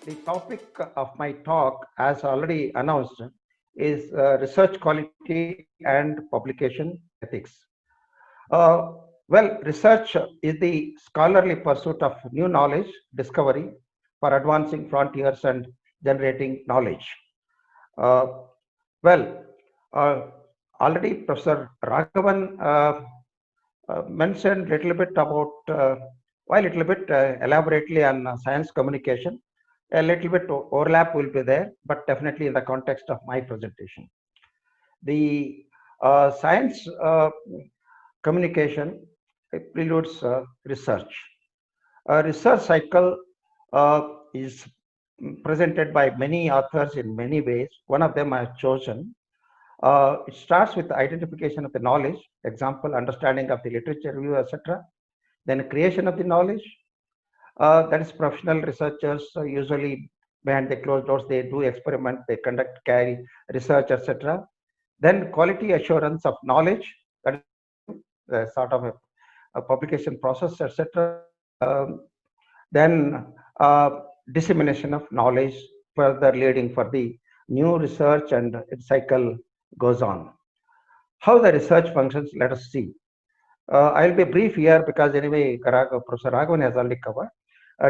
The topic of my talk, as already announced, is research quality and publication ethics. Research is the scholarly pursuit of new knowledge, discovery for advancing frontiers and generating knowledge. Uh, well, uh, Already Professor Raghavan mentioned little bit about, why little bit elaborately on science communication. A little bit overlap will be there, but definitely in the context of my presentation. The science communication preludes research. A research cycle is presented by many authors in many ways. One of them I have chosen. It starts with the identification of the knowledge, example, understanding of the literature review, etc. Then creation of the knowledge, that is professional researchers usually behind the closed doors, they do experiment, they conduct, carry research, etc. Then quality assurance of knowledge, that is sort of a publication process, etc. Um, then dissemination of knowledge, further leading for the new research, and its cycle goes on. How the research functions, let us see. I'll be brief here because anyway, Professor Raghavan has already covered.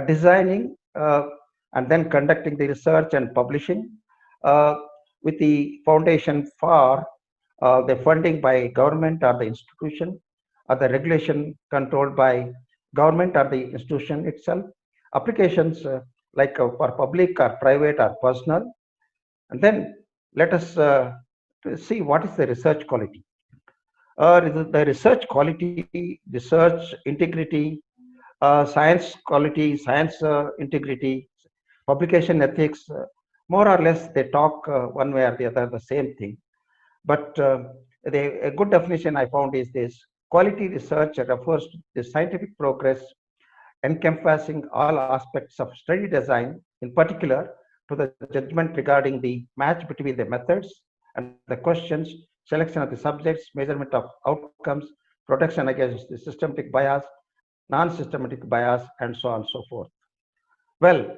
Designing and then conducting the research and publishing uh, with the foundation for the funding by government or the institution, or the regulation controlled by government or the institution itself. Applications like for public or private or personal. And then let us see what is the research quality. The research quality, research integrity, science quality, science integrity, publication ethics, more or less they talk one way or the other the same thing. But a good definition I found is this: quality research refers to the scientific progress encompassing all aspects of study design, in particular to the judgment regarding the match between the methods and the questions, selection of the subjects, measurement of outcomes, protection against the systematic bias, non-systematic bias, and so on and so forth. Well,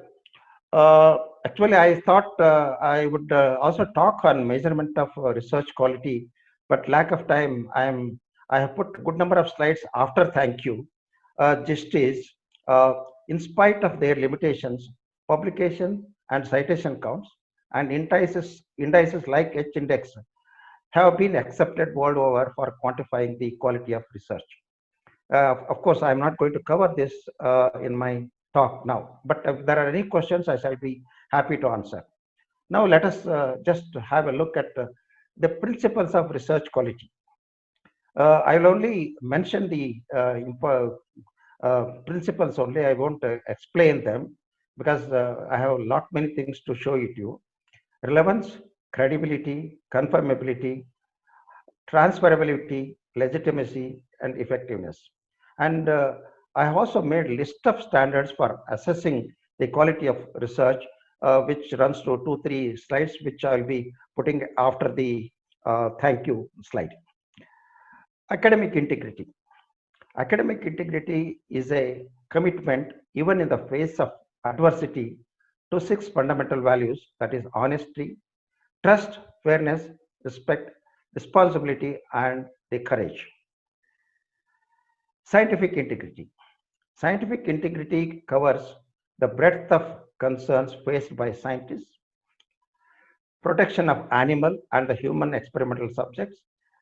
actually, I thought I would also talk on measurement of research quality, but lack of time, I have put a good number of slides after thank you. Just is, uh, in spite of their limitations, publication and citation counts and indices like H index have been accepted world over for quantifying the quality of research. Of course, I'm not going to cover this in my talk now, but if there are any questions, I shall be happy to answer. Now, let us just have a look at the principles of research quality. I will only mention the principles only. I won't explain them because I have a lot many things to show it to you. Relevance, credibility, confirmability, transferability, legitimacy, and effectiveness. And I have also made a list of standards for assessing the quality of research, which runs to 2, 3 slides, which I'll be putting after the thank you slide. Academic integrity. Academic integrity is a commitment, even in the face of adversity, to 6 fundamental values, that is honesty, trust, fairness, respect, responsibility, and the courage. Scientific integrity. Scientific integrity covers the breadth of concerns faced by scientists: protection of animal and the human experimental subjects,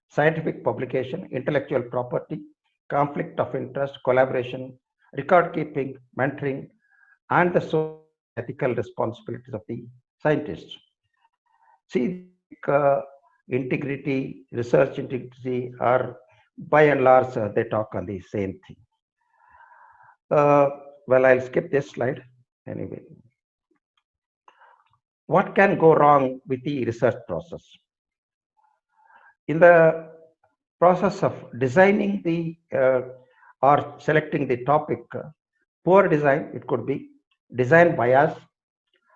scientific publication, intellectual property, conflict of interest, collaboration, record keeping, mentoring, and the social and ethical responsibilities of the scientists. See, integrity, research integrity are by and large, they talk on the same thing. Uh, I'll skip this slide anyway. What can go wrong with the research process? In the process of designing the or selecting the topic, poor design, it could be design bias,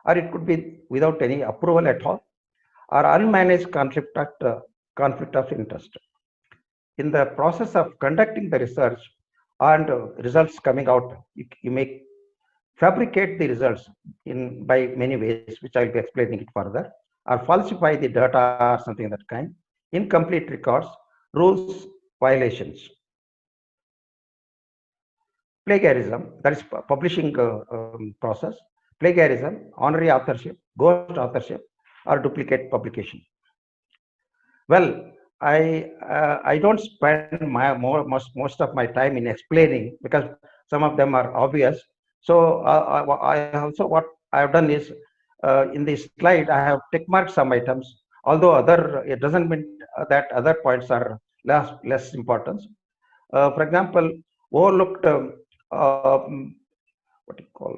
or it could be without any approval at all, or unmanaged conflict of interest. In the process of conducting the research and results coming out, you may fabricate the results in by many ways, which I'll be explaining it further, or falsify the data or something of that kind, incomplete records, rules violations, plagiarism, that is publishing process, plagiarism, honorary authorship, ghost authorship, or duplicate publication. Well, I don't spend my most of my time in explaining because some of them are obvious. So I also what I have done is in this slide I have tick marked some items. Although other it doesn't mean that other points are less important. For example, overlooked what do you call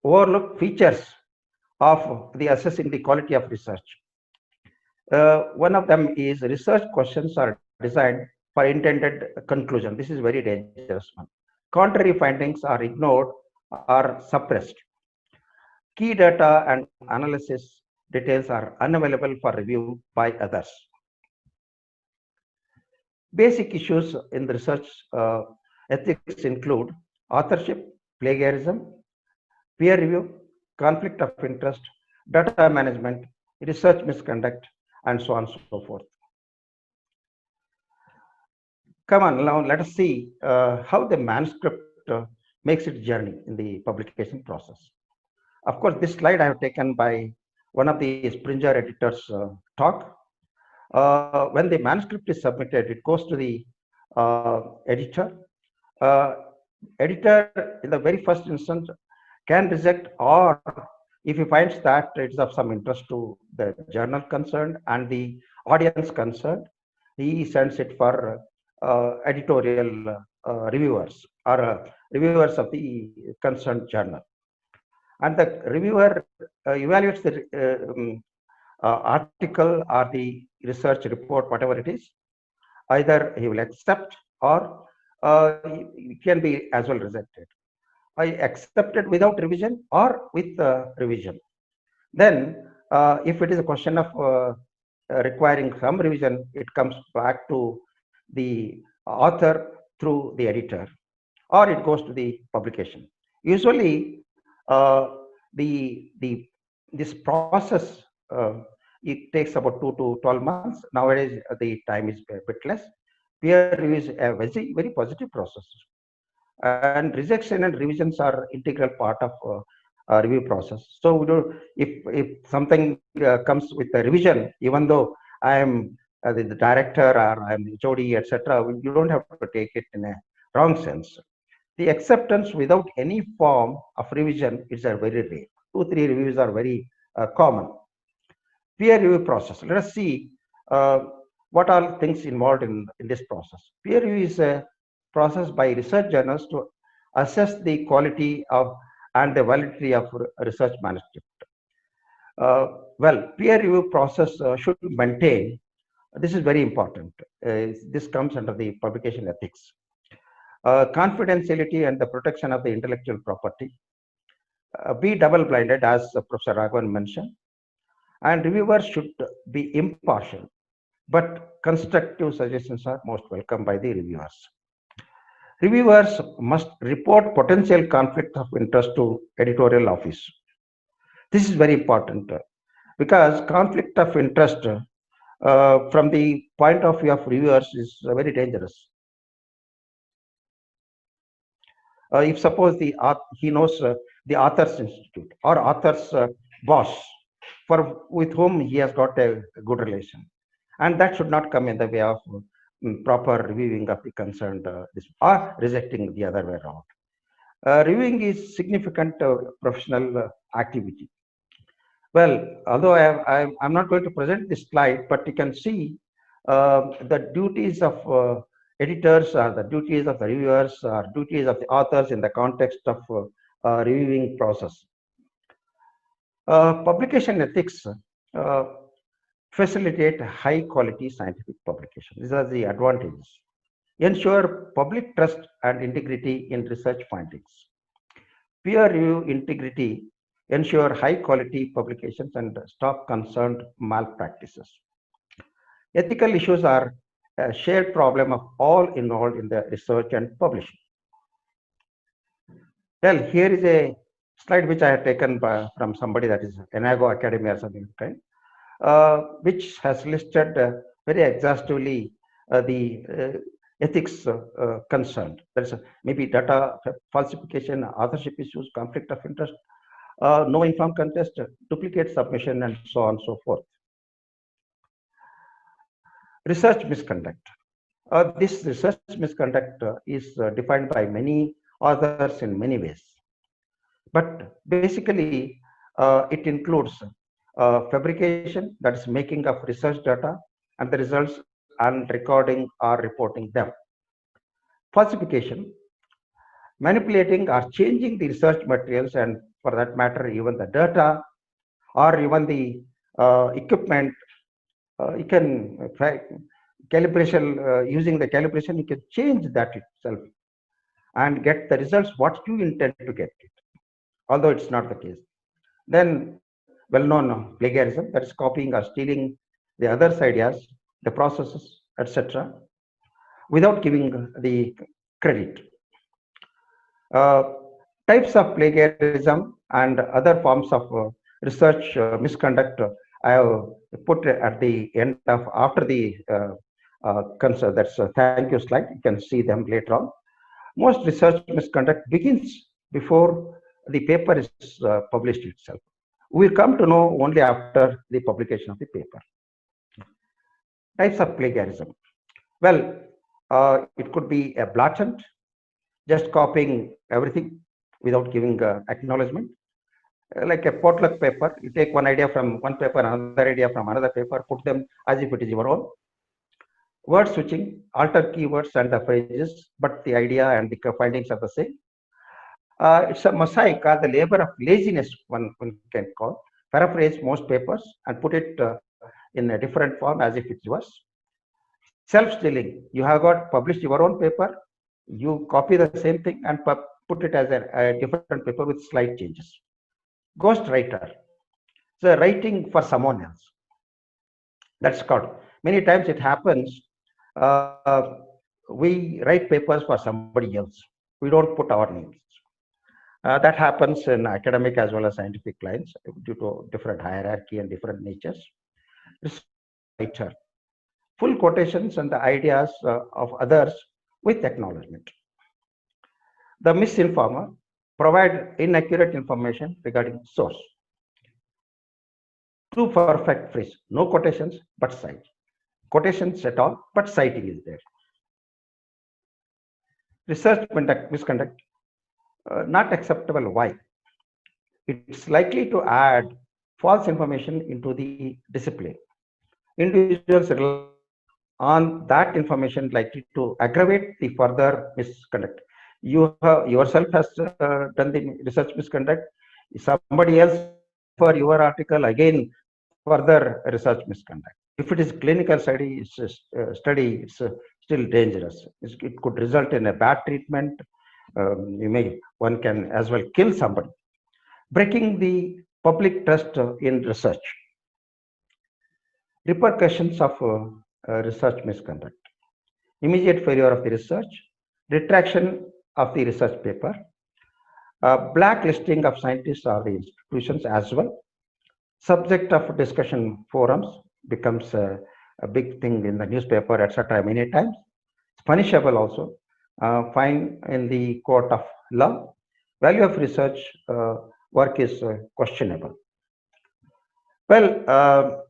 overlooked features of the assessing the quality of research. One of them is research questions are designed for intended conclusion. This is very dangerous one. Contrary findings are ignored or suppressed. Key data and analysis details are unavailable for review by others. Basic issues in the research ethics include authorship, plagiarism, peer review, conflict of interest, data management, research misconduct, and so on and so forth. Come on, now let us see how the manuscript makes its journey in the publication process. Of course, this slide I have taken by one of the Springer editors' talk. When the manuscript is submitted, it goes to the editor. Uh, Editor, in the very first instance, can reject, or if he finds that it's of some interest to the journal concerned and the audience concerned, he sends it for editorial reviewers or reviewers of the concerned journal. And the reviewer evaluates the article or the research report, whatever it is. Either he will accept or it can be as well rejected. I accepted without revision or with revision. Then, if it is a question of requiring some revision, it comes back to the author through the editor, or it goes to the publication. Usually, uh, the this process it takes about 2 to 12 months. Nowadays, the time is a bit less. Peer review is a very positive process, and rejection and revisions are integral part of review process. So we do, if something comes with a revision, even though I am the director or I am HOD, etc., you don't have to take it in a wrong sense. The acceptance without any form of revision is a very rare. 2, 3 reviews are very common. Peer review process. Let us see what are things involved in this process. Peer review is a process by research journals to assess the quality of and the validity of research manuscript. Well, peer review process should maintain. This is very important. This comes under the publication ethics. Confidentiality and the protection of the intellectual property. Be double-blinded, as Professor Raghavan mentioned, and reviewers should be impartial, but constructive suggestions are most welcome by the reviewers. Reviewers must report potential conflict of interest to editorial office. This is very important because conflict of interest from the point of view of reviewers is very dangerous. If suppose he knows the author's institute or author's boss for with whom he has got a good relation, and that should not come in the way of proper reviewing of the concerned or rejecting the other way around. Reviewing is significant professional activity. Well, although I'm not going to present this slide, but you can see the duties of editors or the duties of the reviewers or duties of the authors in the context of reviewing process. Publication ethics facilitate high quality scientific publication. These are the advantages. Ensure public trust and integrity in research findings. Peer review integrity ensure high quality publications and stop concerned malpractices. Ethical issues are a shared problem of all involved in the research and publishing. Well, here is a slide which I have taken from somebody, that is Enago Academy or something, right? Which has listed very exhaustively the ethics concerned. There is maybe data falsification, authorship issues, conflict of interest, no informed contest, duplicate submission, and so on and so forth. Research misconduct. This research misconduct is defined by many authors in many ways. But basically, it includes fabrication, that is making of research data and the results and recording or reporting them. Falsification, manipulating or changing the research materials, and for that matter, even the data or even the equipment. You can calibration, using the calibration, you can change that itself and get the results what you intend to get it, although it's not the case. Then well-known plagiarism, that is copying or stealing the other's ideas, the processes, etc., without giving the credit. Uh, Types of plagiarism and other forms of research misconduct, I have put at the end of after the concern. That's a thank you slide. You can see them later on. Most research misconduct begins before the paper is published itself. We'll come to know only after the publication of the paper. Types of plagiarism. Well, it could be a blatant, just copying everything without giving acknowledgement. Like a potluck paper, you take one idea from one paper, another idea from another paper, put them as if it is your own. Word switching, alter keywords and the phrases, but the idea and the findings are the same. It's a mosaic, or the labor of laziness, one can call. Paraphrase most papers and put it in a different form as if it's yours. Self-stealing, you have got published your own paper, you copy the same thing and put it as a different paper with slight changes. Ghost writer, so writing for someone else. That's called. Many times it happens, we write papers for somebody else. We don't put our names. That happens in academic as well as scientific lines due to different hierarchy and different natures. Writer, full quotations and the ideas of others with acknowledgement. The misinformer, provide inaccurate information regarding source. True perfect phrase, no quotations but cite. Quotations at all, but citing is there. Research misconduct, not acceptable. Why? It's likely to add false information into the display. Individuals rely on that information likely to aggravate the further misconduct. You yourself has done the research misconduct. Somebody else for your article again further research misconduct. If it is clinical study, it's still dangerous. It could result in a bad treatment. One can as well kill somebody. Breaking the public trust in research. Repercussions of research misconduct. Immediate failure of the research, retraction of the research paper, blacklisting of scientists or the institutions as well. Subject of discussion forums becomes a big thing in the newspaper, etc. Many times. It's punishable also. Fine in the court of law. Value of research work is questionable. Well,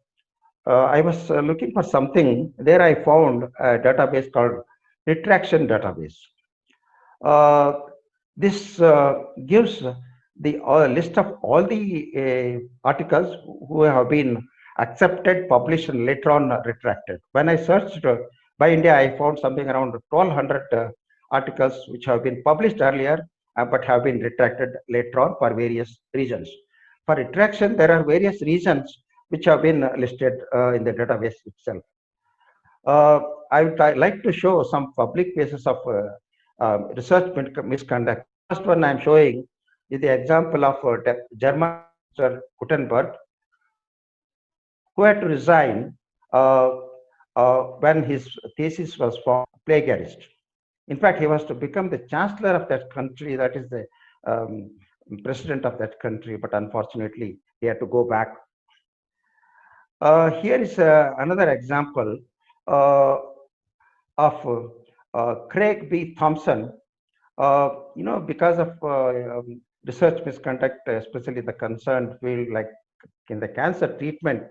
I was looking for something. There I found a database called Retraction Database. This gives the list of all the articles who have been accepted, published, and later on retracted. When I searched by India, I found something around 1200 articles which have been published earlier but have been retracted later on for various reasons. For retraction, there are various reasons which have been listed in the database itself. I would like to show some public cases of research misconduct. First one I am showing is the example of German Gutenberg, who had to resign when his thesis was for plagiarist. In fact, he was to become the chancellor of that country, that is the um, president of that country, but unfortunately he had to go back. Here is another example uh, of Craig B. Thompson. Because of research misconduct, especially the concerned field like in the cancer treatment,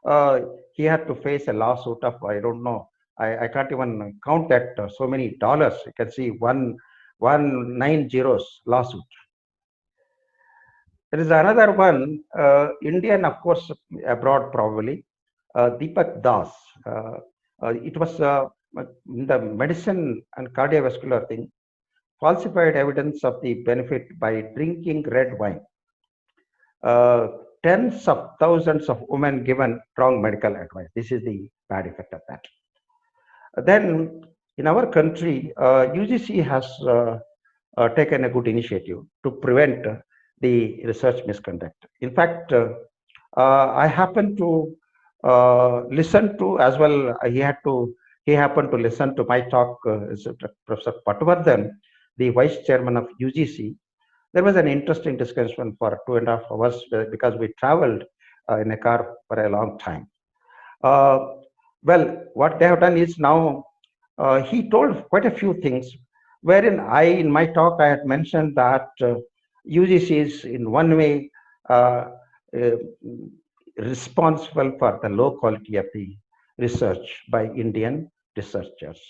uh, he had to face a lawsuit of, I don't know, I can't even count that, so many dollars. You can see one nine zeros lawsuit. There is another one, Indian, of course, abroad probably, Deepak Das. Uh, it was in the medicine and cardiovascular thing, falsified evidence of the benefit by drinking red wine. Uh, Tens of thousands of women given wrong medical advice. This is the bad effect of that. Then, in our country, UGC has taken a good initiative to prevent the research misconduct. In fact, I happened to listen to as well. He happened to listen to my talk. Professor Patwardhan, the vice chairman of UGC. There was an interesting discussion for 2.5 hours because we traveled in a car for a long time. Uh, well, what they have done is now he told quite a few things, wherein in my talk, I had mentioned that UGC is in one way uh, responsible for the low quality of the research by Indian researchers.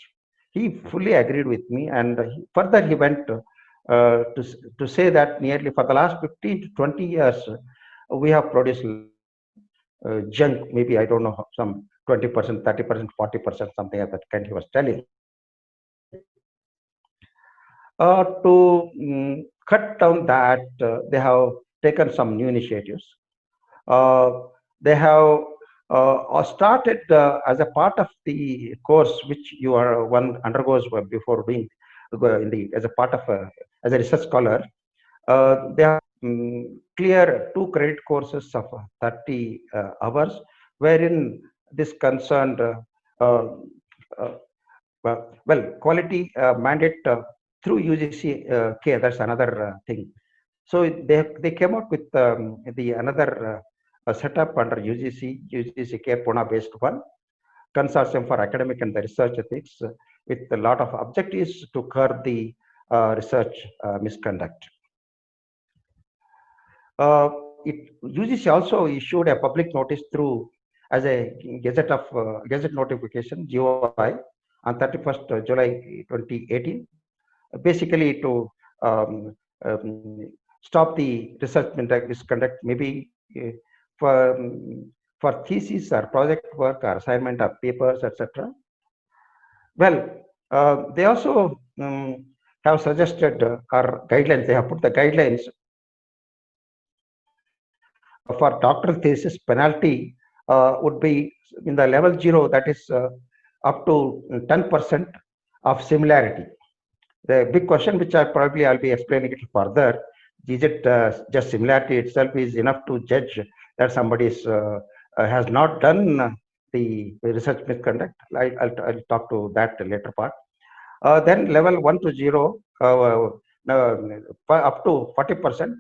He fully agreed with me, and further he went to say that nearly for the last 15 to 20 years, we have produced junk, maybe I don't know, some 20%, 30%, 40%, something like that kind he was telling. To cut down that, they have taken some new initiatives. They have started as a part of the course which one undergoes before being as a part of as a research scholar. They have clear 2 credit courses of 30 hours, wherein this concerned uh, uh, quality mandate through UGC K. That's another thing. So they came out with the another setup under UGC K Pune based one consortium for academic and the research ethics with a lot of objectives to curb the research misconduct. UGC also issued a public notice through as a gazette notification GOI on 31st July 2018, basically to um, um, stop the research misconduct, maybe for for thesis or project work or assignment of papers, etc. Well, they also have suggested or guidelines. They have put the guidelines for doctoral thesis penalty would be in the level 0, that is up to 10% of similarity. The big question, which I'll be explaining it further, is it just similarity itself is enough to judge that somebody has not done the research misconduct? I'll talk to that later part. Then level 1 to 0, up to 40%,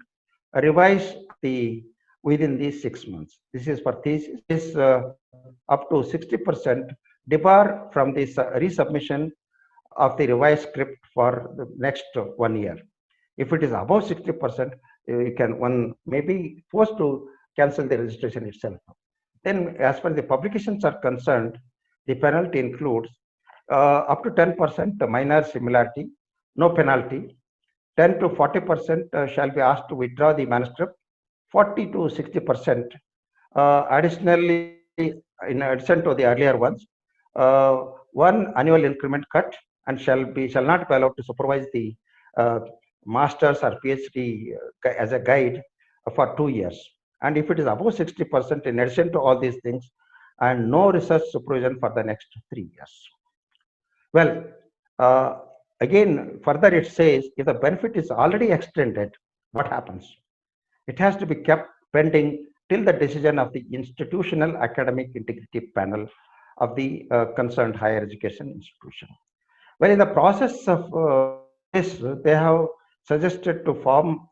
revise the within these 6 months. This is for thesis. Is up to 60% debar from this resubmission of the revised script for the next 1 year. If it is above 60%, you can maybe forced to cancel the registration itself. Then, as far as the publications are concerned, the penalty includes up to 10% minor similarity, no penalty. 10 to 40% shall be asked to withdraw the manuscript. 40 to 60%. Additionally, in addition to the earlier ones, one annual increment cut and shall not be allowed to supervise the master's or PhD as a guide for 2 years. And if it is above 60%, in addition to all these things, and no research supervision for the next 3 years. Well, again, further it says if the benefit is already extended, what happens? It has to be kept pending till the decision of the Institutional Academic Integrity Panel of the concerned higher education institution. Well, in the process of this, they have suggested to form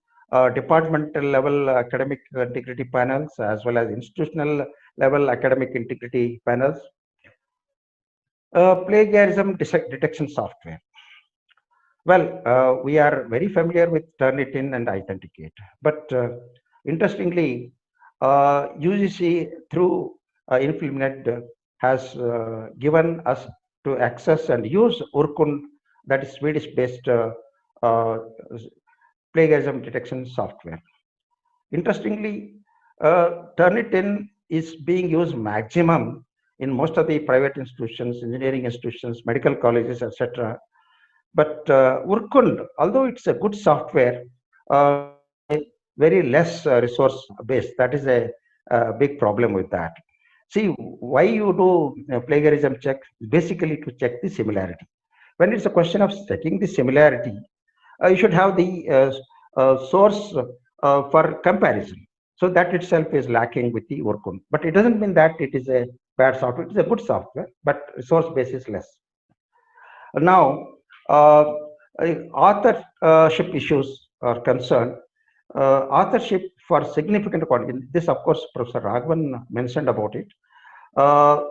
departmental level academic integrity panels as well as institutional level academic integrity panels. Plagiarism detection software. Well, we are very familiar with Turnitin and Authenticate, but interestingly, UGC through Infilmnet has given us to access and use Urkund, that is Swedish-based uh, plagiarism detection software. Interestingly, Turnitin is being used maximum in most of the private institutions, engineering institutions, medical colleges, etc. But Urkund, although it's a good software, very less resource based. That is a big problem with that. See, why you do plagiarism check? Basically to check the similarity. When it's a question of checking the similarity, you should have the source for comparison. So that itself is lacking with the Urkund. But it doesn't mean that it is a bad software. It is a good software, but resource base is less. Now, uh, authorship issues are concerned. Authorship for significant quantity. This, of course, Professor Raghavan mentioned about it. Uh,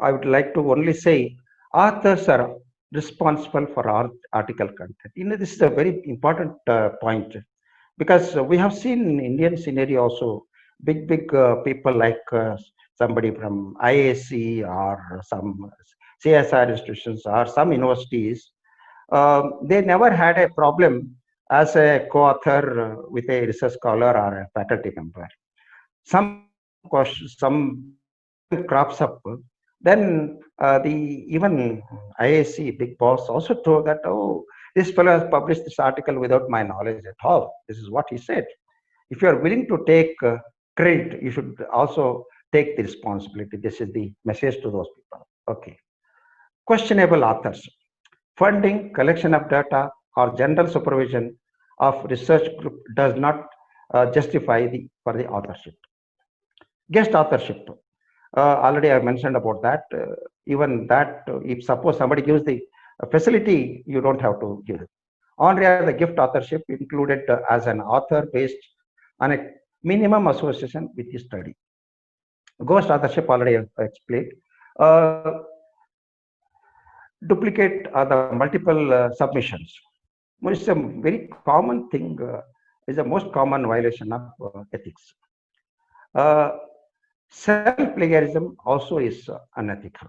I would like to only say authors are responsible for article content. This is a very important point because we have seen in Indian scenario also big people like somebody from IAC or some CSR institutions or some universities. They never had a problem as a co-author with a research scholar or a faculty member. Some question, some problem crops up, then the even IAC big boss also told that, oh, this fellow has published this article without my knowledge at all. This is what he said. If you are willing to take credit, you should also take the responsibility. This is the message to those people. Okay. Questionable authors. Funding, collection of data, or general supervision of research group does not justify for the authorship. Guest authorship. Already I mentioned about that. Even that, if suppose somebody gives the facility, you don't have to give it. Honorary the gift authorship included as an author based on a minimum association with the study. Ghost authorship already I explained. Duplicate the multiple submissions. It's a very common thing. Is the most common violation of ethics. Self-plagiarism also is unethical.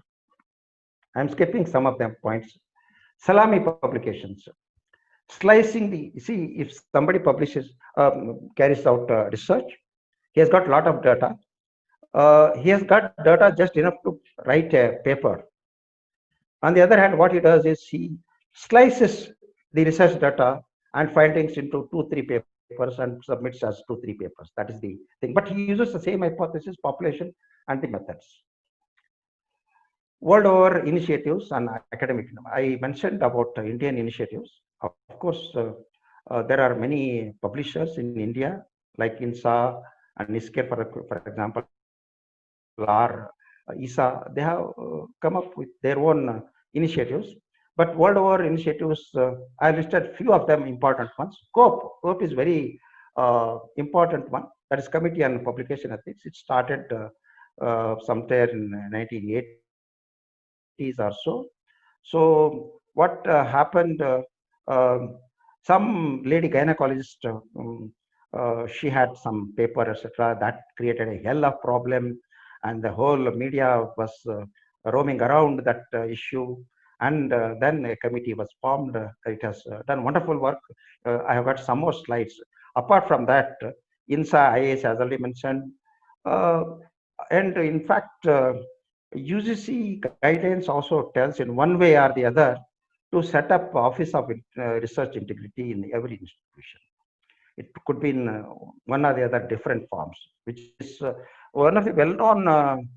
I'm skipping some of them points. Salami publications. Slicing see, if somebody publishes, carries out research, he has got a lot of data. He has got data just enough to write a paper. On the other hand, what he does is he slices the research data and findings into 2-3 papers and submits as 2-3 papers. That is the thing. But he uses the same hypothesis, population, and the methods. World over initiatives and academic. I mentioned about Indian initiatives. Of course, there are many publishers in India, like INSA and NISCARE, for example, or ISA. They have come up with their own initiatives. But world over initiatives, I listed few of them important ones. COPE is very important one. That is Committee on Publication Ethics. It started somewhere in 1980s or so. So what happened? Some lady gynecologist, she had some paper, etc. That created a hell of problem, and the whole media was roaming around that issue. And then a committee was formed. It has done wonderful work. I have got some more slides. Apart from that, INSA, IAS, as already mentioned, and in fact, UGC guidelines also tells in one way or the other to set up Office of Research Integrity in every institution. It could be in one or the other different forms, which is one of the well-known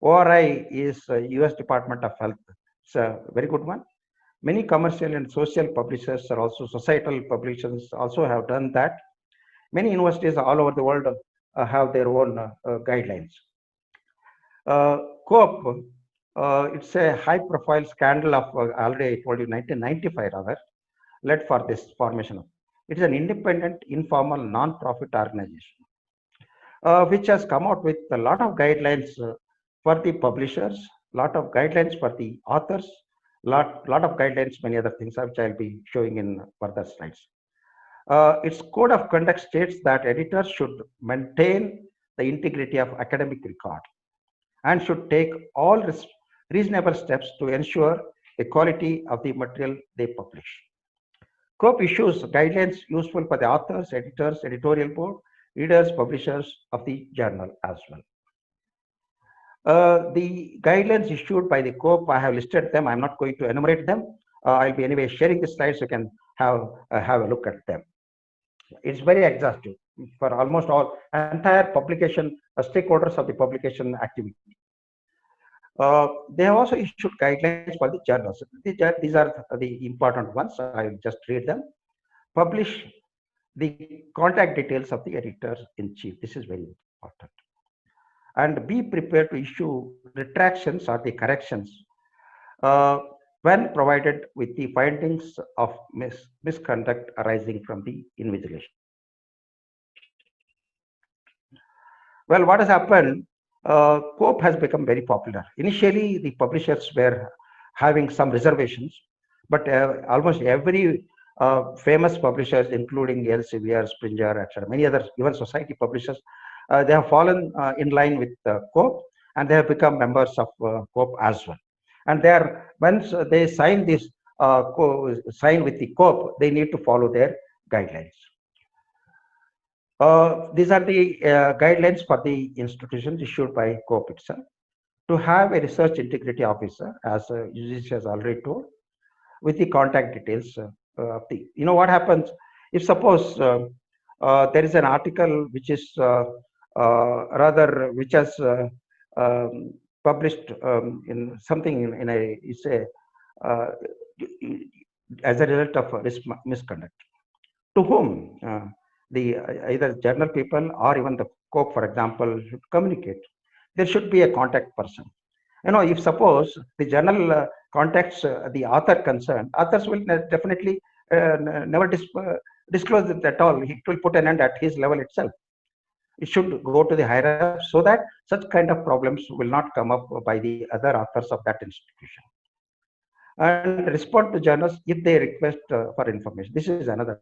ORI is US Department of Health. It's a very good one. Many commercial and social publishers are also societal publishers also have done that. Many universities all over the world have their own guidelines. COPE, it's a high-profile scandal of already I told you 1995 rather. led for this formation of. It is an independent, informal, non-profit organization which has come out with a lot of guidelines for the publishers, lot of guidelines for the authors, lot of guidelines, many other things which I'll be showing in further slides. Its code of conduct states that editors should maintain the integrity of academic record and should take all reasonable steps to ensure the quality of the material they publish. COPE issues guidelines useful for the authors, editors, editorial board, readers, publishers of the journal as well. The guidelines issued by the COPE, I have listed them. I'm not going to enumerate them. I'll be anyway sharing the slides so you can have a look at them. It's very exhaustive for almost all entire publication stakeholders of the publication activity. They have also issued guidelines for the journals. These are the important ones. I'll just read them. Publish the contact details of the editor-in-chief. This is very important. And be prepared to issue retractions or the corrections when provided with the findings of misconduct arising from the invigilation. Well, what has happened? COPE has become very popular. Initially, the publishers were having some reservations, but almost every famous publishers, including Elsevier, Springer, etc., many others, even society publishers, they have fallen in line with COPE, and they have become members of COPE as well. And they are, once they sign this sign with the COPE, they need to follow their guidelines. These are the guidelines for the institutions issued by COPE itself. To have a research integrity officer, as UGC has already told, with the contact details of the, you know what happens if suppose there is an article which is which has published in something in a, it's a as a result of this misconduct. To whom the either journal people or even the COPE, for example, should communicate. There should be a contact person. You know, if suppose the journal contacts the author concerned, authors will definitely never disclose it at all. It will put an end at his level itself. It should go to the higher up so that such kind of problems will not come up by the other authors of that institution. And respond to journals if they request for information. This is another.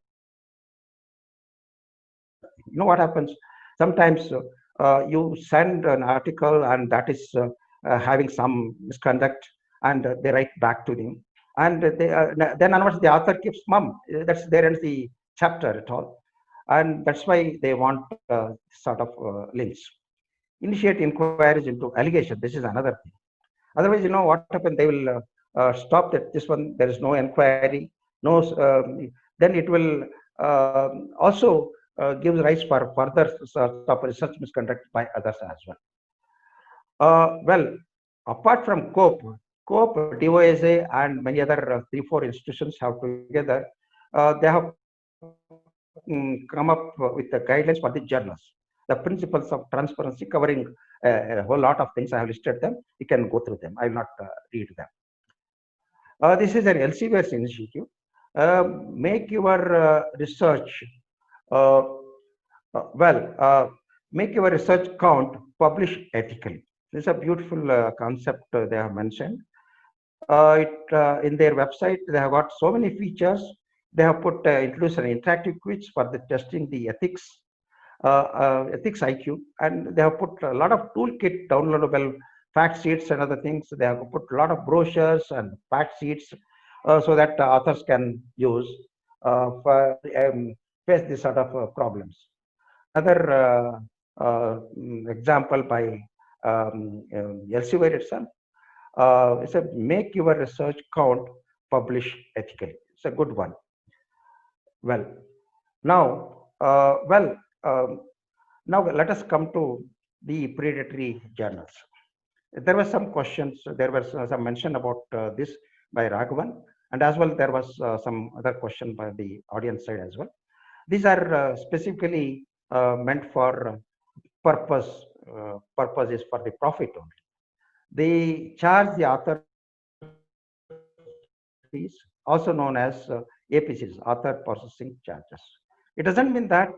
You know what happens? Sometimes you send an article and that is having some misconduct, and they write back to them, and they, then onwards the author keeps mum. That's there ends the chapter at all, and that's why they want sort of links. Initiate inquiries into allegation. This is another thing. Otherwise, you know what happens? They will stop that. This one there is no inquiry, no. Then it will also gives rise for further research misconduct by others as well. Well, apart from COPE, DOSA, and many other 3-4 institutions have together, they have come up with the guidelines for the journals. The principles of transparency covering a whole lot of things. I have listed them. You can go through them. I will not read them. This is an Elsevier's initiative. Make your research make your research count, publish ethically. This is a beautiful concept they have mentioned. In their website, they have got so many features. They have put introduced an interactive quiz for the testing the ethics IQ, and they have put a lot of toolkit downloadable fact sheets and other things. They have put a lot of brochures and fact sheets so that authors can use for face this sort of problems. Another example by Elsevier itself. It's a make your research count, publish ethically. It's a good one. Well, now, now let us come to the predatory journals. There were some questions. There was some mention about this by Raghavan, and as well there was some other question by the audience side as well. These are specifically meant for purpose. Purpose is for the profit only. They charge the author fees, also known as APCs, author processing charges. It doesn't mean that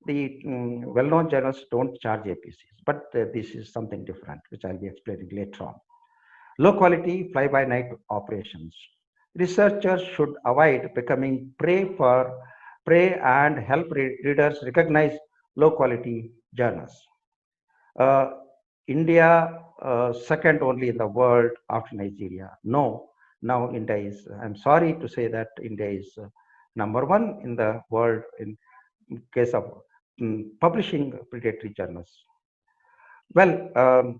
the well-known journals don't charge APCs, but this is something different, which I'll be explaining later on. Low quality fly-by-night operations. Researchers should avoid becoming prey and help readers recognize low quality journals. Uh, India, second only in the world after Nigeria. No, now India is, I'm sorry to say that India is number one in the world in case of publishing predatory journals. Well,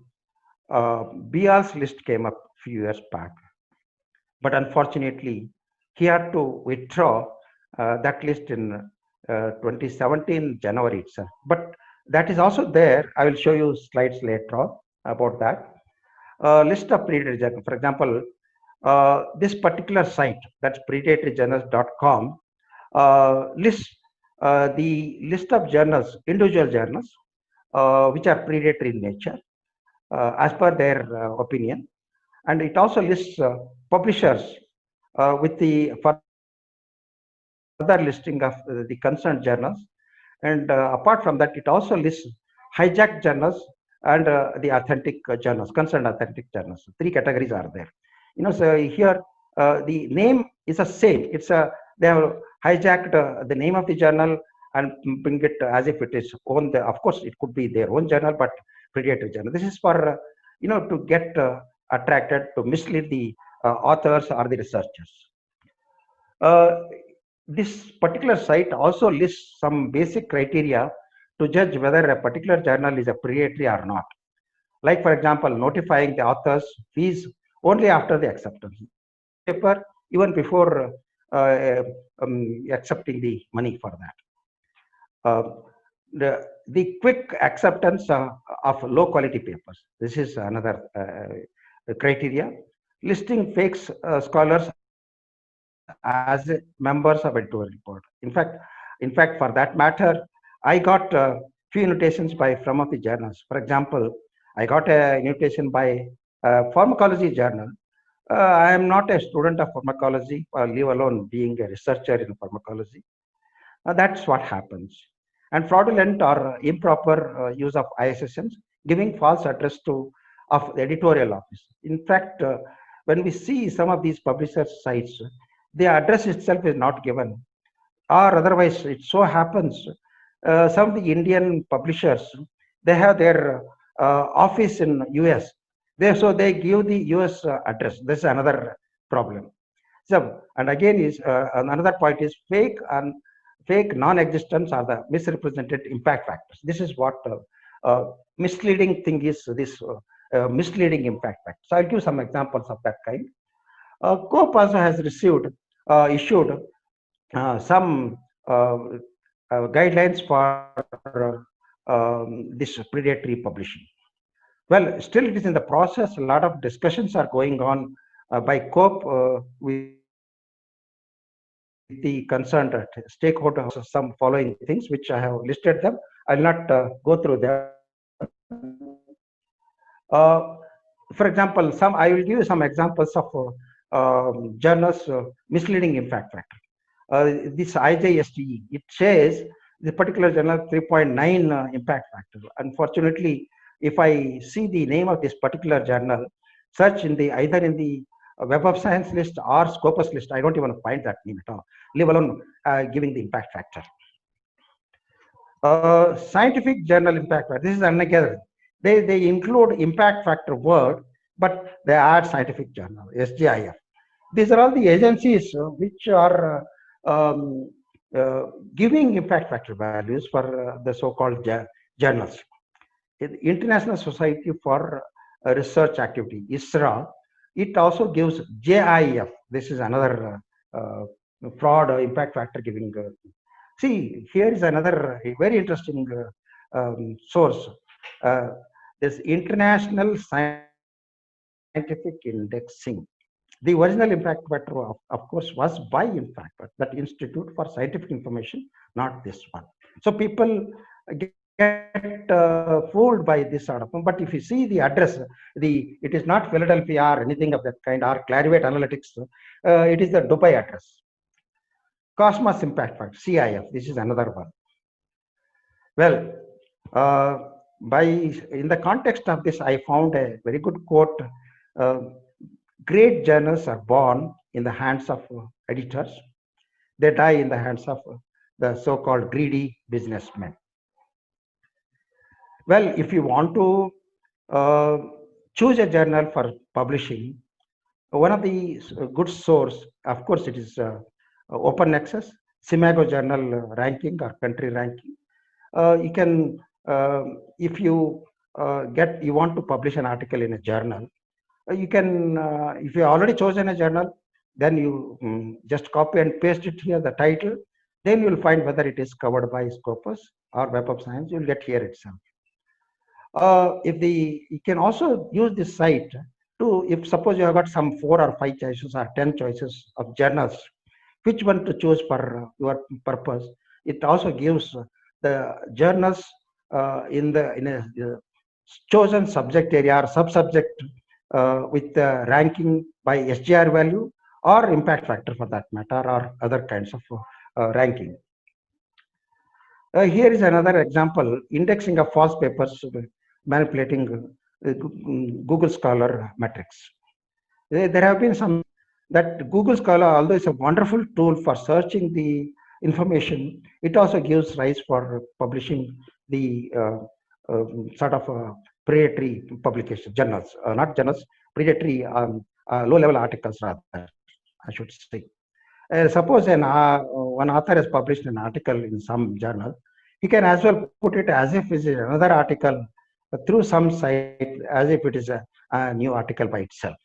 BR's list came up a few years back, but unfortunately, he had to withdraw that list in 2017 January itself. But that is also there. I will show you slides later on about that. List of predatory journals. For example, this particular site, that's predatoryjournals.com, lists the list of journals, individual journals, which are predatory in nature, as per their opinion. And it also lists publishers with the further listing of the concerned journals. And apart from that, it also lists hijacked journals and the authentic journals, concerned authentic journals. Three categories are there. So here the name is the same. They have hijacked the name of the journal and bring it as if it is own. Of course, it could be their own journal, but predatory journal. This is for to get attracted, to mislead the authors or the researchers. This particular site also lists some basic criteria to judge whether a particular journal is a predatory or not. Like, for example, notifying the authors fees only after the acceptance paper, even before accepting the money for that. The quick acceptance of low quality papers. This is another criteria. Listing fake scholars as members of editorial board. In fact, for that matter, I got few invitations from of the journals. For example, I got an invitation by Pharmacology Journal. I am not a student of pharmacology, leave alone being a researcher in pharmacology. That's what happens. And fraudulent or improper use of ISSNs, giving false address of the editorial office. In fact, when we see some of these publisher sites, the address itself is not given, or otherwise it so happens some of the Indian publishers, they have their office in US. So they give the US address. This is another problem. So, and again is another point is fake non-existence or the misrepresented impact factors. This is what misleading thing is, this misleading impact factor. So I'll give some examples of that kind. COPE also has issued some guidelines for this predatory publishing. Well, still it is in the process. A lot of discussions are going on by COPE with the concerned stakeholders. Some following things which I have listed them. I will not go through them. For example, I will give you some examples of journals misleading impact factor. This IJSTE, it says the particular journal 3.9 impact factor. Unfortunately, if I see the name of this particular journal, search either in the Web of Science list or Scopus list, I don't even find that name at all, leave alone giving the impact factor. Scientific journal impact factor, this is another. They include impact factor word, but they add scientific journal, SJIF. These are all the agencies which are giving impact factor values for the so-called journals. The International Society for Research Activity, ISRA, it also gives JIF. This is another fraud impact factor giving. See, here is another very interesting source. This International Scientific Indexing. The original impact factor, of course, was by impact factor, that Institute for Scientific Information, not this one. So people get fooled by this sort of thing. But if you see the address, it is not Philadelphia or anything of that kind, or Clarivate Analytics. It is the Dubai address. Cosmos Impact Factor, CIF, this is another one. Well, uh, in the context of this, I found a very good quote. Uh, Great journals are born in the hands of editors. They die in the hands of the so-called greedy businessmen. Well, if you want to uh, choose a journal for publishing, one of the good source, of course, it is Open Access, Simago Journal ranking or country ranking. You can, if you you want to publish an article in a journal, you can, if you already chosen a journal, then you just copy and paste it here, the title, then you will find whether it is covered by Scopus or Web of Science, you will get here itself. You can also use this site to, if suppose you have got some 4 or 5 choices or 10 choices of journals, which one to choose for your purpose. It also gives the journals in a chosen subject area or sub-subject with the ranking by SGR value or impact factor for that matter, or other kinds of ranking. Here is another example, indexing of false papers manipulating Google Scholar metrics. There have been some that Google Scholar, although it's a wonderful tool for searching the information, it also gives rise for publishing the sort of predatory publication journals, not journals, predatory low-level articles rather, I should say. Suppose one author has published an article in some journal, he can as well put it as if it is another article through some site, as if it is a new article by itself.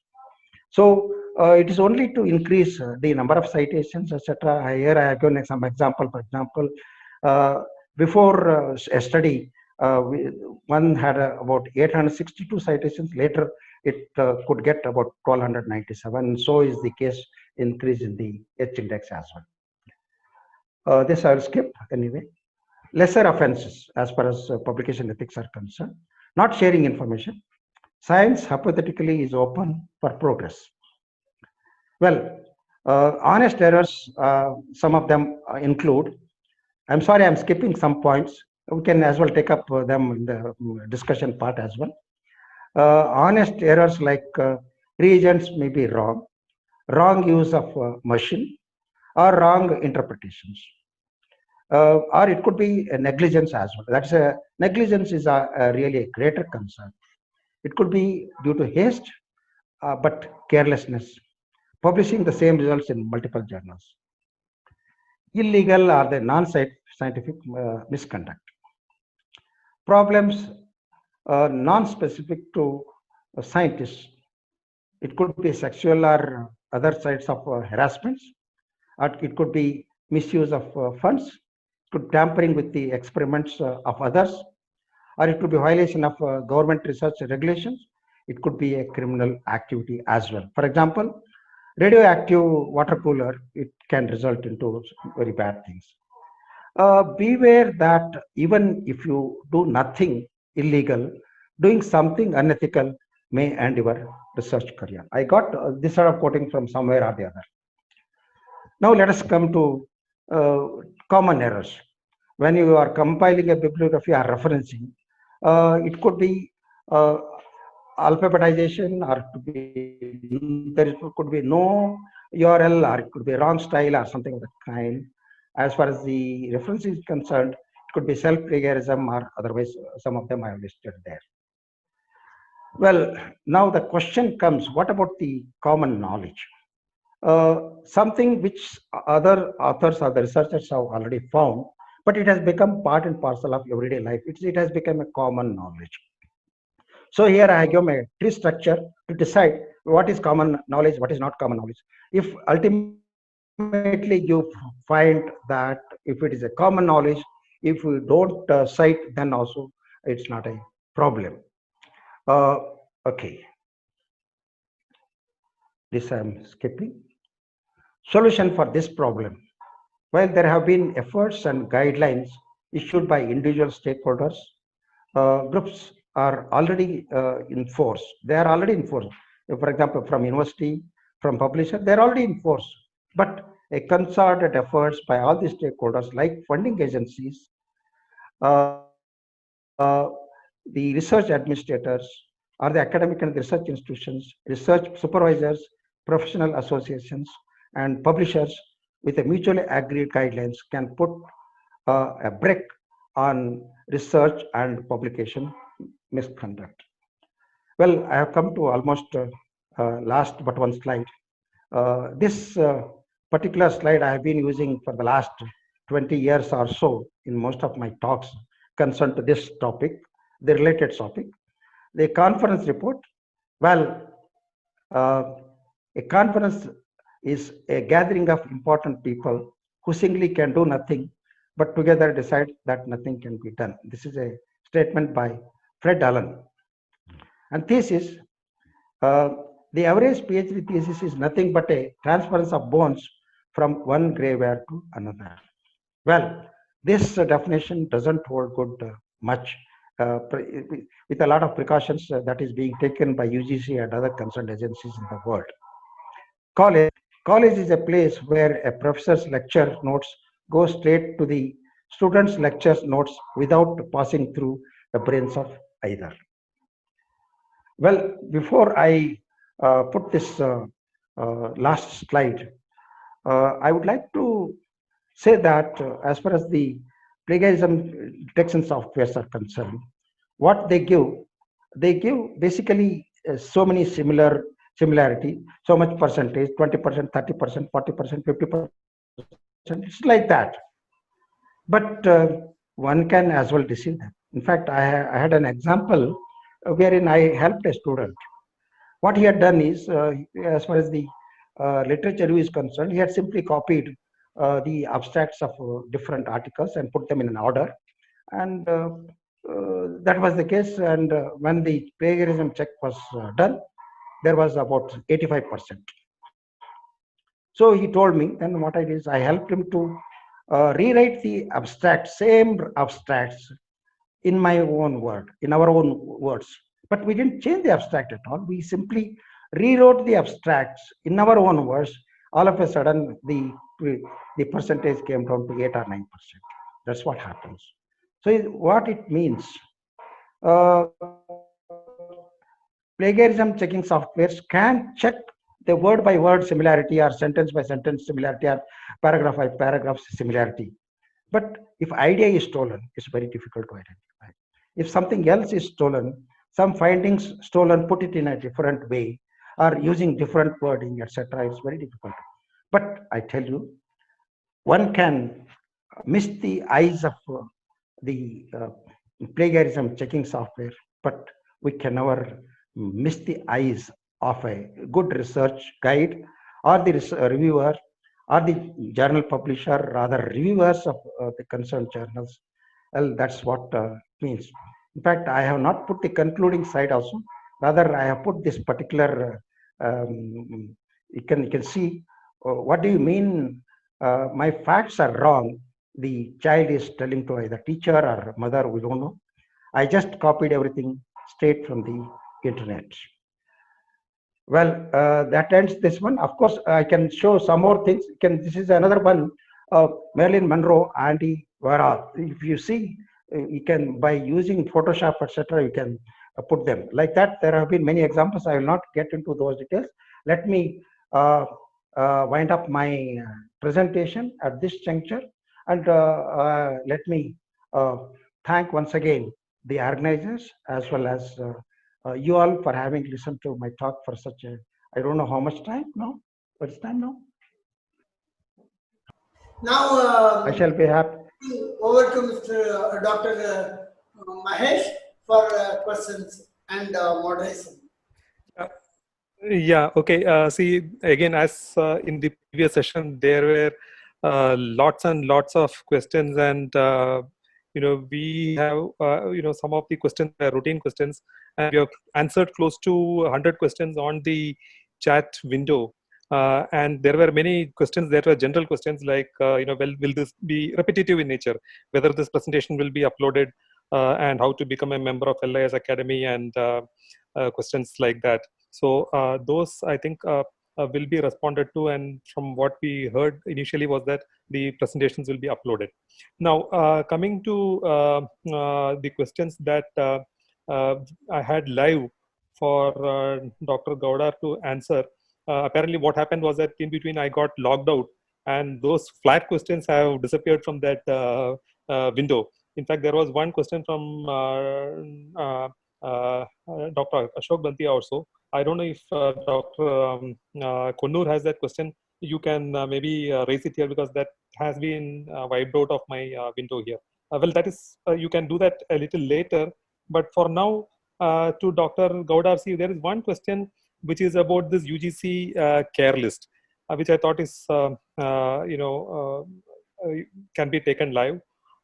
So it is only to increase the number of citations, etc. Here I have given some example. For example, before a study, one had about 862 citations. Later, it could get about 1297. So is the case increase in the H index as well. This I will skip anyway. Lesser offenses as far as publication ethics are concerned. Not sharing information. Science hypothetically is open for progress. Well, honest errors, some of them include, I'm sorry, I'm skipping some points. We can as well take up them in the discussion part as well. Honest errors like reagents may be wrong use of machine, or wrong interpretations. Or it could be a negligence as well. That's a negligence is really a greater concern. It could be due to haste, but carelessness, publishing the same results in multiple journals. Illegal or the non-scientific misconduct. Problems non-specific to scientists. It could be sexual or other sides of harassments, or it could be misuse of funds, it could tampering with the experiments of others, or it could be violation of government research regulations. It could be a criminal activity as well. For example, radioactive water cooler, it can result into very bad things. Beware that even if you do nothing illegal, doing something unethical may end your research career. I got this sort of quoting from somewhere or the other. Now let us come to common errors. When you are compiling a bibliography or referencing, it could be alphabetization, or there could be no URL, or it could be wrong style or something of that kind. As far as the reference is concerned, it could be self-plagiarism, or otherwise some of them I have listed there. Well, now the question comes, what about the common knowledge? Something which other authors or the researchers have already found, but it has become part and parcel of everyday life. It has become a common knowledge. So here I give a tree structure to decide what is common knowledge, what is not common knowledge. If ultimately you find that if it is a common knowledge, if you don't cite, then also it's not a problem. Okay. This I'm skipping. Solution for this problem. While there have been efforts and guidelines issued by individual stakeholders, groups are already in force. They are already in force. For example, from university, from publisher, they are already in force. But a concerted efforts by all the stakeholders like funding agencies, uh, the research administrators, or the academic and research institutions, research supervisors, professional associations, and publishers with a mutually agreed guidelines can put a brake on research and publication misconduct. Well, I have come to almost last but one slide. This particular slide I have been using for the last 20 years or so in most of my talks concerned to this topic, the related topic. The conference report, well, a conference is a gathering of important people who singly can do nothing, but together decide that nothing can be done. This is a statement by Fred Allen. And thesis, uh, the average PhD thesis is nothing but a transference of bones from one graveyard to another. Well, this definition doesn't hold good much with a lot of precautions that is being taken by UGC and other concerned agencies in the world. College, college is a place where a professor's lecture notes go straight to the student's lecture notes without passing through the brains of either. Well, before I put this last slide, I would like to say that as far as the plagiarism detection softwares are concerned, what they give basically so many similarity, so much percentage, 20%, 30%, 40%, 50%. It's like that. But one can as well deceive them. In fact, I had an example wherein I helped a student. What he had done is, as far as the literature review is concerned, he had simply copied the abstracts of different articles and put them in an order. And that was the case. And when the plagiarism check was done, there was about 85%. So he told me, then what I did is I helped him to rewrite the abstract, same abstracts in my own word, in our own words. But we didn't change the abstract at all. We simply rewrote the abstracts in our own words. All of a sudden, the percentage came down to 8 or 9%. That's what happens. So what it means, uh, plagiarism checking softwares can check the word by word similarity or sentence by sentence similarity or paragraph by paragraph similarity. But if idea is stolen, it's very difficult to identify. If something else is stolen, some findings stolen, put it in a different way, or using different wording, etc., it's very difficult. But I tell you, one can miss the eyes of the plagiarism checking software, but we can never miss the eyes of a good research guide or the reviewer or the journal publisher, rather reviewers of the concerned journals. Well, that's what means. In fact, I have not put the concluding side also. Rather, I have put this particular. You can see what do you mean? My facts are wrong. The child is telling to either teacher or mother. We don't know. I just copied everything straight from the internet. Well, that ends this one. Of course, I can show some more things. This is another one, Marilyn Monroe, Andy Warhol. If you see, you can, by using Photoshop, etc., you can put them. Like that, there have been many examples. I will not get into those details. Let me wind up my presentation at this juncture. And let me thank once again the organizers as well as you all for having listened to my talk for such a, I don't know how much time now. What's time now? Now, I shall be happy. over to Mr. Dr. Mahesh for questions and moderation. Yeah, okay. See, again, as in the previous session, there were lots and lots of questions, and we have some of the questions are routine questions, and we have answered close to 100 questions on the chat window. And there were many questions that were general questions like, will this be repetitive in nature? Whether this presentation will be uploaded, and how to become a member of LIS Academy, and questions like that. So those, I think, will be responded to, and from what we heard initially was that the presentations will be uploaded. Now, coming to the questions that I had live for Dr. Gowda to answer. Apparently what happened was that in between I got logged out, and those flat questions have disappeared from that window. In fact, there was one question from Dr. Ashok Bantia also. I don't know if Dr. Konnur has that question. You can maybe raise it here, because that has been wiped out of my window here. Well, that is, you can do that a little later. But for now, to Dr. Gowda, see, there is one question which is about this UGC care list, which I thought is, can be taken live.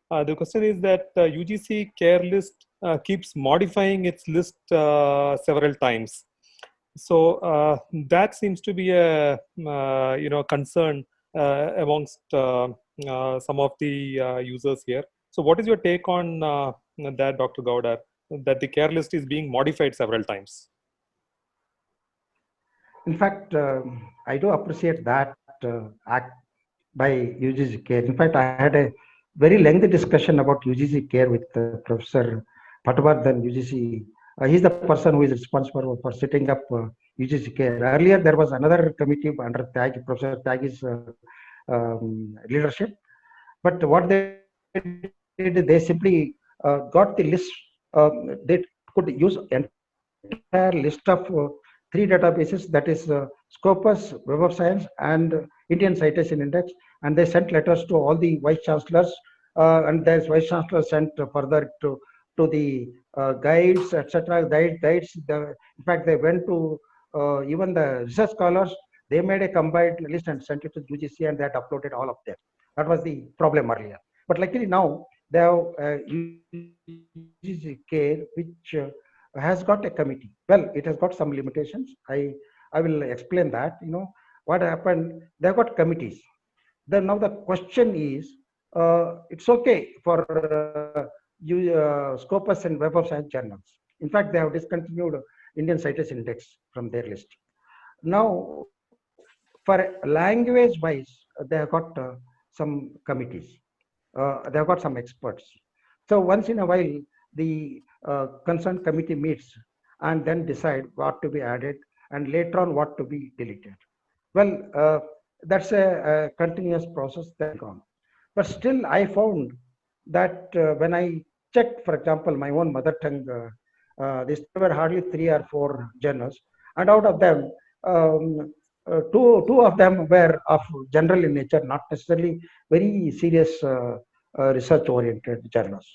The question is that UGC care list keeps modifying its list several times. So that seems to be a concern amongst some of the users here. So what is your take on that, Dr. Gowda, that the care list is being modified several times? In fact, I do appreciate that act by UGC Care. In fact, I had a very lengthy discussion about UGC Care with Professor Patwardhan, UGC. He's the person who is responsible for setting up UGC Care. Earlier, there was another committee under Professor Tyagi's leadership. But what they did, they simply got the list. They could use entire list of 3 databases, that is Scopus, Web of Science, and Indian Citation Index, and they sent letters to all the vice chancellors, and those vice chancellors sent further to the guides, etc. Guides. In fact, they went to even the research scholars. They made a combined list and sent it to UGC, and that uploaded all of them. That was the problem earlier. But luckily now they have UGC Care, which has got a committee. Well, it has got some limitations. I will explain that. What happened, they have got committees. Then now the question is, it's okay for Scopus and Web of Science journals. In fact, they have discontinued Indian Citation Index from their list. Now, for language wise, they have got some committees. They have got some experts. So once in a while, the concerned committee meets and then decide what to be added and later on what to be deleted. Well, that's a continuous process that's gone. But still, I found that when I checked, for example, my own mother tongue, there were hardly 3 or 4 journals, and out of them, two of them were of general in nature, not necessarily very serious research-oriented journals.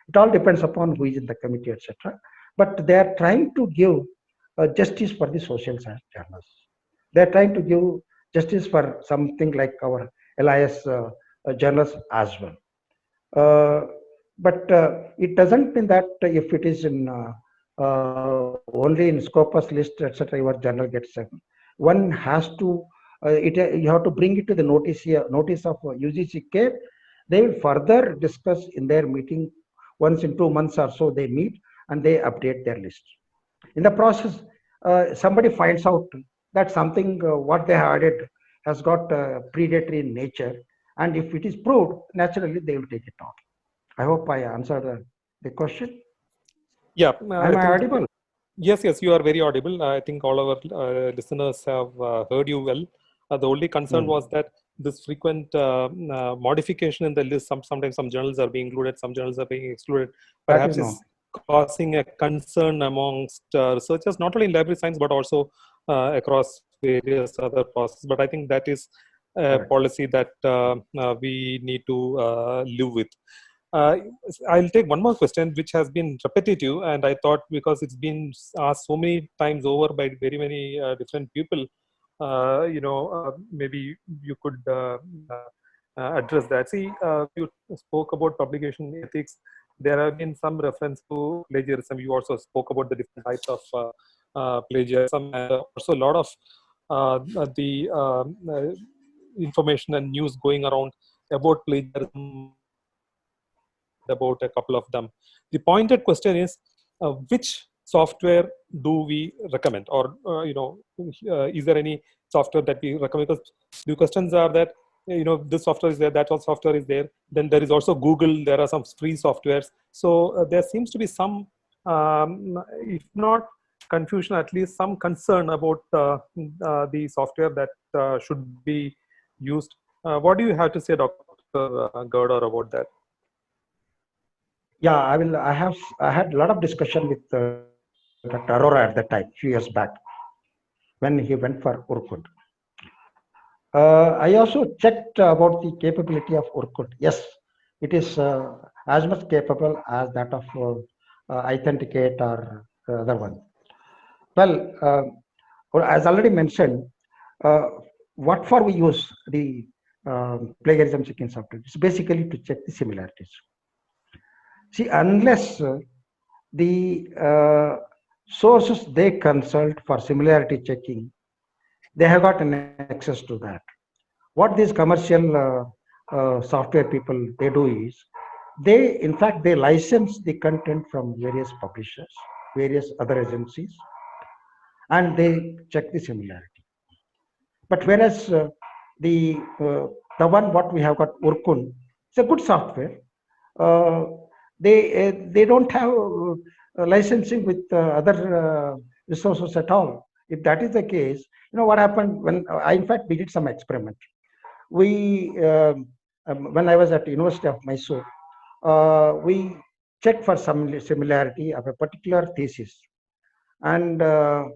It all depends upon who is in the committee, etc. But they are trying to give justice for the social science journals. They are trying to give justice for something like our LIS journals as well. But it doesn't mean that if it is in only in Scopus list, etc., your journal gets one has to you have to bring it to the notice of UGC Care. They will further discuss in their meeting. Once in 2 months or so, they meet and they update their list. In the process, somebody finds out that something what they have added has got predatory in nature, and if it is proved, naturally they will take it out. I hope I answered the question. Yeah. Am I audible? Yes, you are very audible. I think all our listeners have heard you well. The only concern was that this frequent modification in the list, sometimes some journals are being included, some journals are being excluded, perhaps is causing a concern amongst researchers, not only in library science, but also across various other processes. But I think that is a policy that we need to live with. I'll take one more question, which has been repetitive, and I thought because it's been asked so many times over by very many different people, maybe you could address that. See, you spoke about publication ethics. There have been some reference to plagiarism. You also spoke about the different types of plagiarism, and also a lot of the information and news going around about plagiarism, about a couple of them. The pointed question is, which software do we recommend, or is there any software that we recommend, because the questions are that, this software is there, that software is there. Then there is also Google. There are some free softwares. So there seems to be some, if not confusion, at least some concern about the software that should be used. What do you have to say, Dr. Gowda, about that? Yeah, I had a lot of discussion with Dr. Arora at that time, few years back, when he went for Urkut. I also checked about the capability of Urkut. Yes, it is as much capable as that of Authenticate or the other one. Well, as already mentioned, what for we use the plagiarism checking software? It's basically to check the similarities. See, unless the sources they consult for similarity checking, they have got an access to that. What these commercial software people they do is, in fact they license the content from various publishers, various other agencies, and they check the similarity. But whereas the one what we have got, Urkun, it's a good software. They don't have licensing with other resources at all. If that is the case, what happened when in fact we did some experiment. We when I was at University of Mysore, we checked for some similarity of a particular thesis, and the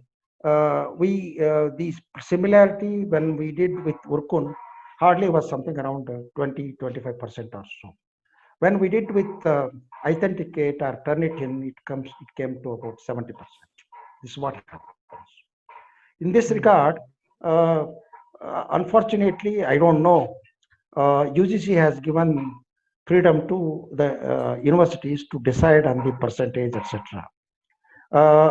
similarity when we did with Urkun hardly was something around 20-25% or so. When we did with Authenticate or Turnitin, it came to about 70%. This is what happens. In this regard, unfortunately, I don't know. UGC has given freedom to the universities to decide on the percentage, etc.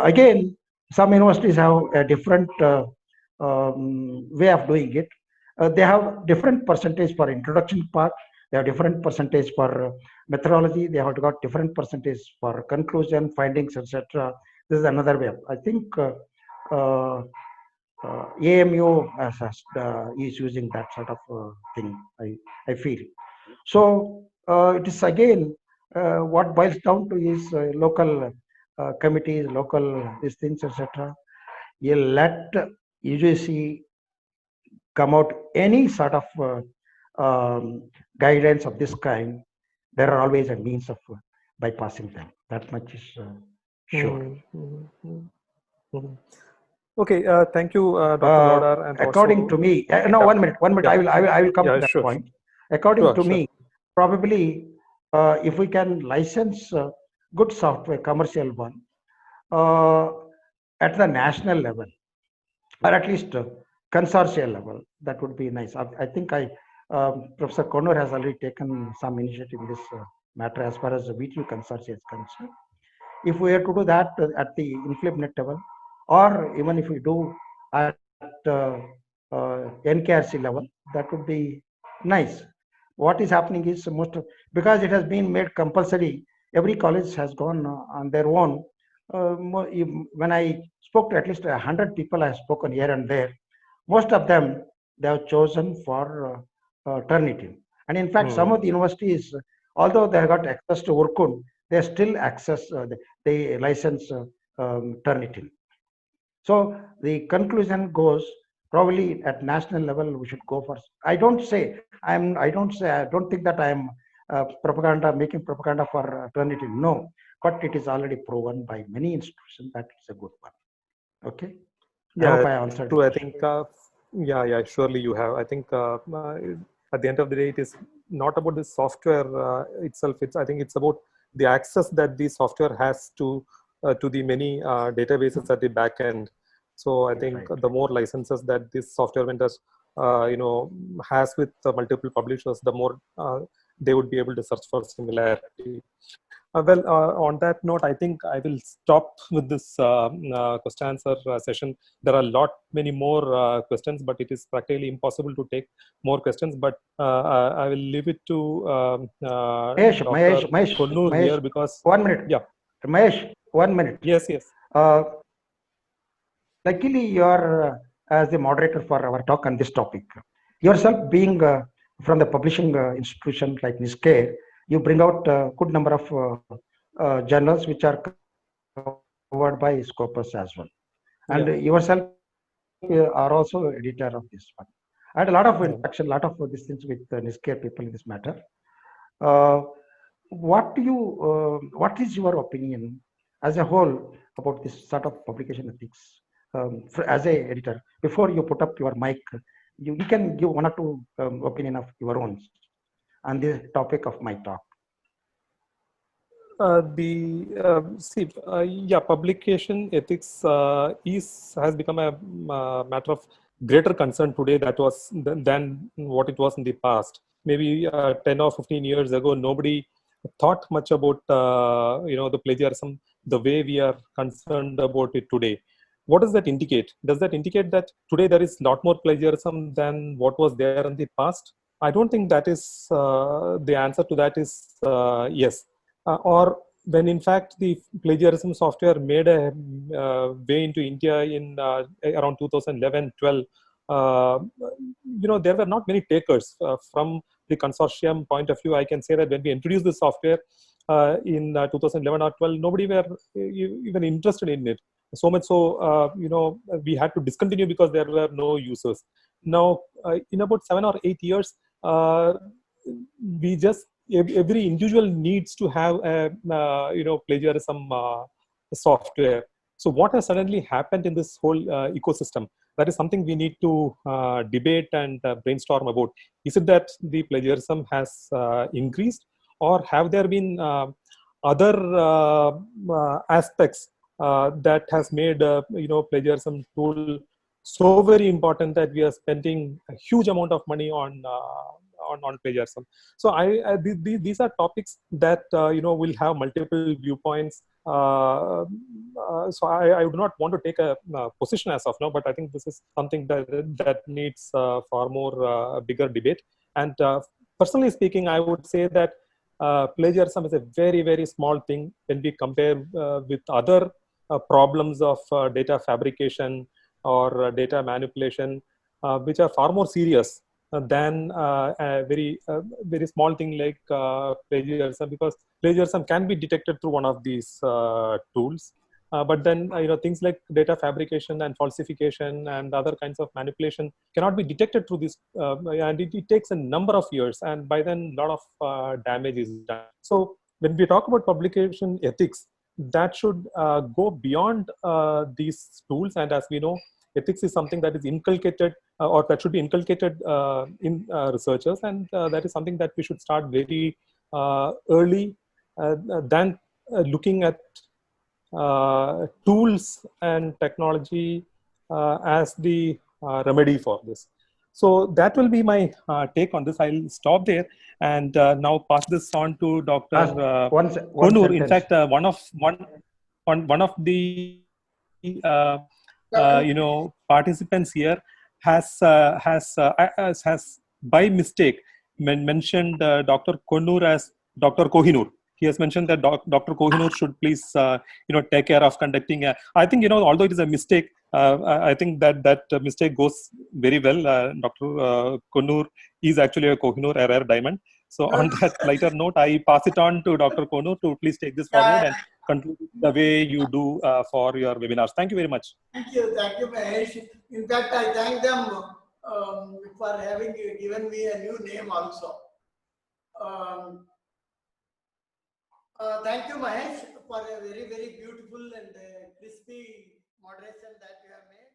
Again, some universities have a different way of doing it. They have different percentage for introduction part. They have different percentage for methodology. They have got different percentage for conclusion, findings, etc. This is another way. I think AMU is using that sort of thing. I feel. So it is again what boils down to is local committees, local these things, etc. You let UGC come out any sort of guidance of this kind, there are always a means of bypassing them. That much is sure. Okay, thank you, Dr. Gowda. And according also, to me, no, 1 minute. Yeah. I will come to that sure, point. According Sure, to sure. me, probably if we can license good software, commercial one, at the national level, or at least consortium level, that would be nice. I think Professor Konur has already taken some initiative in this matter as far as the VTU consortium is concerned. If we are to do that at the InflipNet level, or even if we do at NKRC level, that would be nice. What is happening is because it has been made compulsory, every college has gone on their own. When I spoke to at least 100 people, I have spoken here and there. Most of them they have chosen for Turnitin, and in fact, some of the universities, although they have got access to Urkun, they still access they license Turnitin. So the conclusion goes, probably at national level we should go for. I don't think that I am making propaganda for Turnitin. No, but it is already proven by many institutions that it's a good one. Okay. Yeah, I hope I answered. True. I think. Yeah. Surely you have. I think at the end of the day, it is not about the software itself. I think it's about the access that the software has to the many databases at the back end. So I think the more licenses that this software vendors has with multiple publishers, the more they would be able to search for similarity. On that note, I think I will stop with this question answer session. There are many more questions, but it is practically impossible to take more questions. But I will leave it to Mahesh, Konur here, because 1 minute. Yeah, Mahesh, 1 minute. Yes. Luckily, your as the moderator for our talk on this topic. Yourself being from the publishing institution like Niske, you bring out a good number of journals which are covered by Scopus as well. And Yeah. yourself are also editor of this one. I had a lot of Yeah. interaction, a lot of these things with Niske people in this matter. What is your opinion as a whole about this sort of publication ethics? As a editor, before you put up your mic, you can give one or two opinion of your own on the topic of my talk. Yeah, publication ethics has become a matter of greater concern today than what it was in the past. Maybe 10 or 15 years ago, nobody thought much about the plagiarism the way we are concerned about it today. What does that indicate? Does that indicate that today there is a lot more plagiarism than what was there in the past? I don't think that is the answer to that is yes. Or when in fact the plagiarism software made a way into India in around 2011-12, there were not many takers. From the consortium point of view, I can say that when we introduced the software in 2011 or 12, nobody were even interested in it. So much so, we had to discontinue because there were no users. Now, in about 7 or 8 years, we just every individual needs to have a plagiarism software. So what has suddenly happened in this whole ecosystem? That is something we need to debate and brainstorm about. Is it that the plagiarism has increased, or have there been other aspects that has made plagiarism tool so very important that we are spending a huge amount of money on plagiarism? So these are topics that will have multiple viewpoints. So I do not want to take a position as of now, but I think this is something that needs far more bigger debate. And personally speaking, I would say that plagiarism is a very, very small thing when we compare with other problems of data fabrication or data manipulation, which are far more serious than a very small thing like plagiarism, because plagiarism can be detected through one of these tools. But then things like data fabrication and falsification and other kinds of manipulation cannot be detected through this, and it takes a number of years, and by then a lot of damage is done. So when we talk about publication ethics, that should go beyond these tools. And as we know, ethics is something that is inculcated or that should be inculcated in researchers, and that is something that we should start very early than looking at tools and technology as the remedy for this. So that will be my take on this. I'll stop there and now pass this on to Dr. One Konur. In sentence. fact, one of the participants here has by mistake mentioned Dr. Konur as Dr. Kohinoor. He has mentioned that Dr. Kohinoor should please take care of conducting I think although it is a mistake, I think that mistake goes very well. Dr. Konur is actually a Kohinoor, a rare diamond. So on that lighter note, I pass it on to Dr. Konur to please take this forward and conclude the way you do for your webinars. Thank you very much. Thank you, Mahesh. In fact, I thank them for having given me a new name also. Thank you, Mahesh, for a very, very beautiful and crispy moderation that you have made.